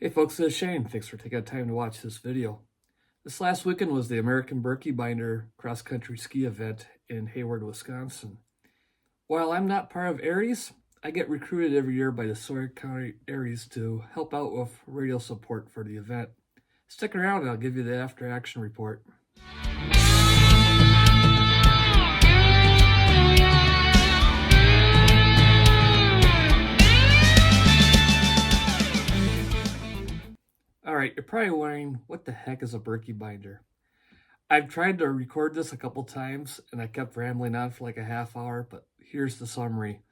Hey folks, this is Shane. Thanks for taking the time to watch this video. This last weekend was the American Berkey Binder cross-country ski event in Hayward, Wisconsin. While I'm not part of ARES, I get recruited every year by the Sawyer County ARES to help out with radio support for the event. Stick around and I'll give you the after-action report. Alright, you're probably wondering, what the heck is a Berkey binder? I've tried to record this a couple times and I kept rambling on for like a half hour, but here's the summary.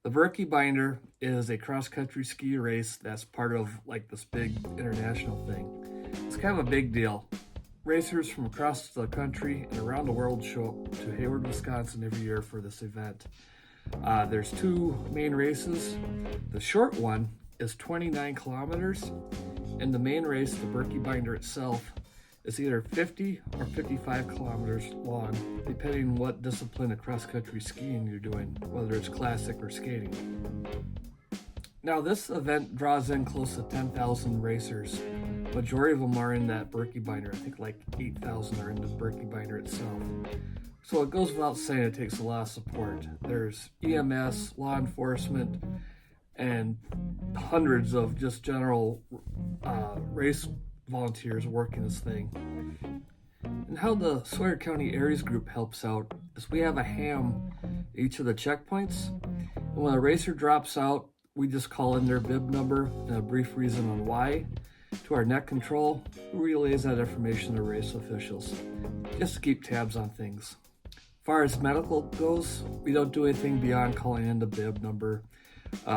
The Berkey binder is a cross-country ski race that's part of like this big international thing. It's kind of a big deal. Racers from across the country and around the world show up to Hayward, Wisconsin every year for this event. There's two main races. The short one is 29 kilometers. And the main race, the Berkey binder itself, is either 50 or 55 kilometers long, depending on what discipline of cross-country skiing you're doing, whether it's classic or skating. Now, this event draws in close to 10,000 racers. Majority of them are in that Berkey binder. I think like 8,000 are in the Berkey binder itself. So it goes without saying it takes a lot of support. There's EMS, law enforcement, and hundreds of just general race volunteers working this thing. And how the Sawyer County ARES group helps out is we have a ham at each of the checkpoints, and when a racer drops out, we just call in their bib number and a brief reason on why to our net control, who relays that information to race officials, just to keep tabs on things. As far as medical goes, we don't do anything beyond calling in the bib number.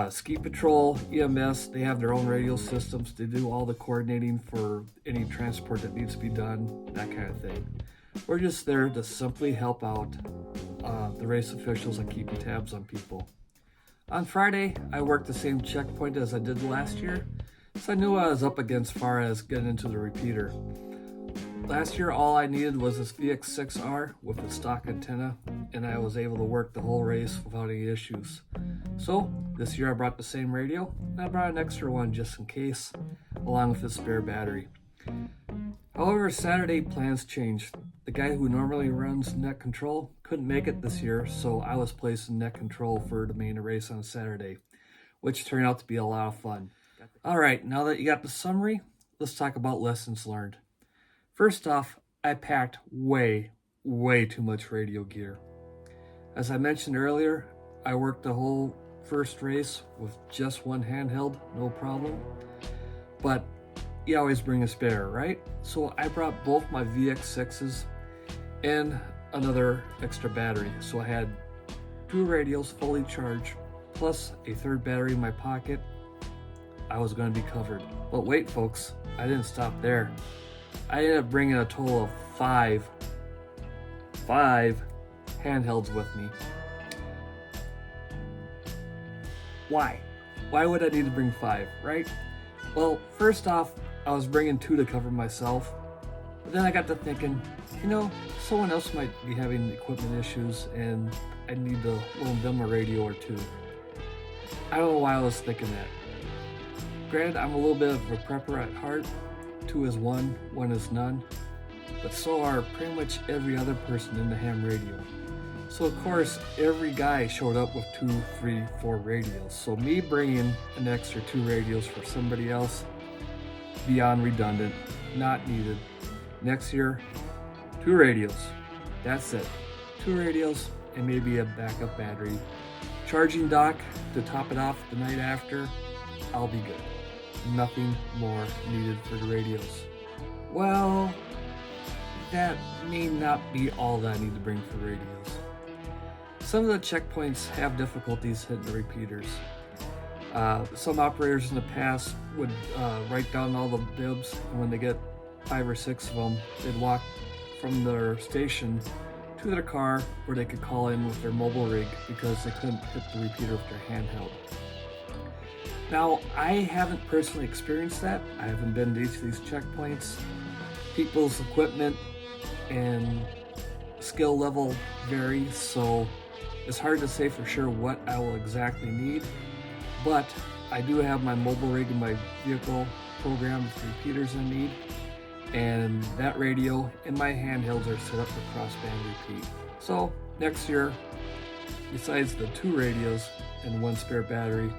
Ski Patrol, EMS, they have their own radio systems. They do all the coordinating for any transport that needs to be done, that kind of thing. We're just there to simply help out the race officials and keeping tabs on people. On Friday, I worked the same checkpoint as I did last year, so I knew I was up against as far as getting into the repeater. Last year, all I needed was this VX6R with a stock antenna, and I was able to work the whole race without any issues. So, this year I brought the same radio, and I brought an extra one just in case, along with a spare battery. However, Saturday plans changed. The guy who normally runs net control couldn't make it this year, so I was placed in net control for the main race on Saturday, which turned out to be a lot of fun. Alright, now that you got the summary, let's talk about lessons learned. First off, I packed way too much radio gear. As I mentioned earlier, I worked the whole first race with just one handheld, no problem. But you always bring a spare, right? So I brought both my VX6s and another extra battery. So I had two radios fully charged, plus a third battery in my pocket. I was going to be covered. But wait, folks, I didn't stop there. I ended up bringing a total of five handhelds with me. Why? Why would I need to bring 5, right? Well, first off, I was bringing 2 to cover myself, but then I got to thinking, someone else might be having equipment issues and I need to loan them a radio or 2. I don't know why I was thinking that. Granted, I'm a little bit of a prepper at heart. 2 is 1, 1 is none, but so are pretty much every other person in the ham radio. So of course, every guy showed up with 2, 3, 4 radios. So me bringing an extra 2 radios for somebody else, beyond redundant, not needed. Next year, 2 radios. That's it. 2 radios and maybe a backup battery. Charging dock to top it off the night after, I'll be good. Nothing more needed for the radios. Well, that may not be all that I need to bring for radios. Some of the checkpoints have difficulties hitting the repeaters. Some operators in the past would write down all the bibs, and when they get 5 or 6 of them, they'd walk from their station to their car where they could call in with their mobile rig because they couldn't hit the repeater with their handheld. Now, I haven't personally experienced that. I haven't been to each of these checkpoints. People's equipment and skill level varies, so it's hard to say for sure what I will exactly need. But I do have my mobile rig in my vehicle program with repeaters I need, and that radio and my handhelds are set up for crossband repeat. So next year, besides the 2 radios and 1 spare battery,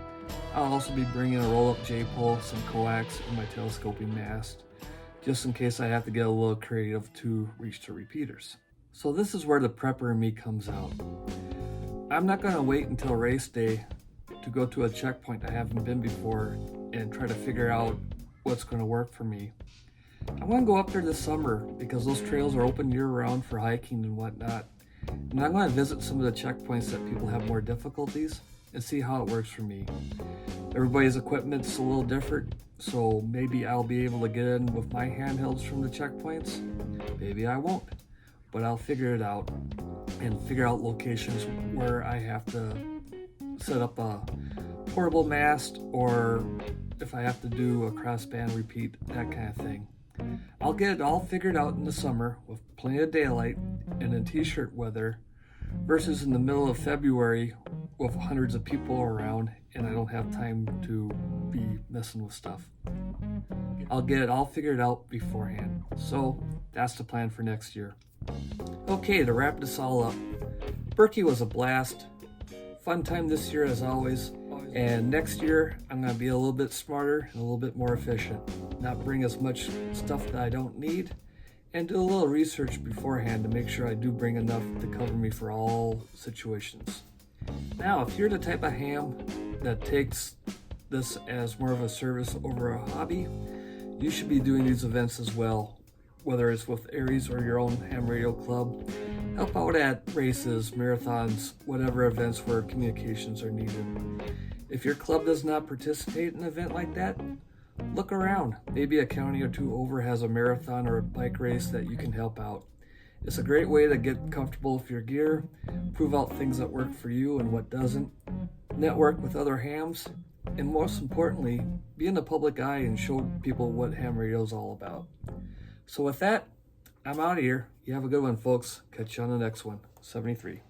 I'll also be bringing a roll-up J-pole, some coax, and my telescoping mast, just in case I have to get a little creative to reach the repeaters. So this is where the prepper in me comes out. I'm not going to wait until race day to go to a checkpoint I haven't been before and try to figure out what's going to work for me. I'm going to go up there this summer because those trails are open year-round for hiking and whatnot. And I'm going to visit some of the checkpoints that people have more difficulties and see how it works for me. Everybody's equipment's a little different, so maybe I'll be able to get in with my handhelds from the checkpoints. Maybe I won't, but I'll figure it out and figure out locations where I have to set up a portable mast, or if I have to do a crossband repeat, that kind of thing. I'll get it all figured out in the summer with plenty of daylight and in t-shirt weather versus in the middle of February with hundreds of people around and I don't have time to be messing with stuff. I'll get it all figured out beforehand. So that's the plan for next year. Okay, to wrap this all up, Berkey was a blast. Fun time this year as always, and next year I'm going to be a little bit smarter and a little bit more efficient, not bring as much stuff that I don't need, and do a little research beforehand to make sure I do bring enough to cover me for all situations. Now, if you're the type of ham that takes this as more of a service over a hobby, you should be doing these events as well, whether it's with Aries or your own ham radio club. Help out at races, marathons, whatever events where communications are needed. If your club does not participate in an event like that, look around. Maybe a county or 2 over has a marathon or a bike race that you can help out. It's a great way to get comfortable with your gear, prove out things that work for you and what doesn't, network with other hams, and most importantly, be in the public eye and show people what ham radio is all about. So with that, I'm out of here. You have a good one, folks. Catch you on the next one. 73.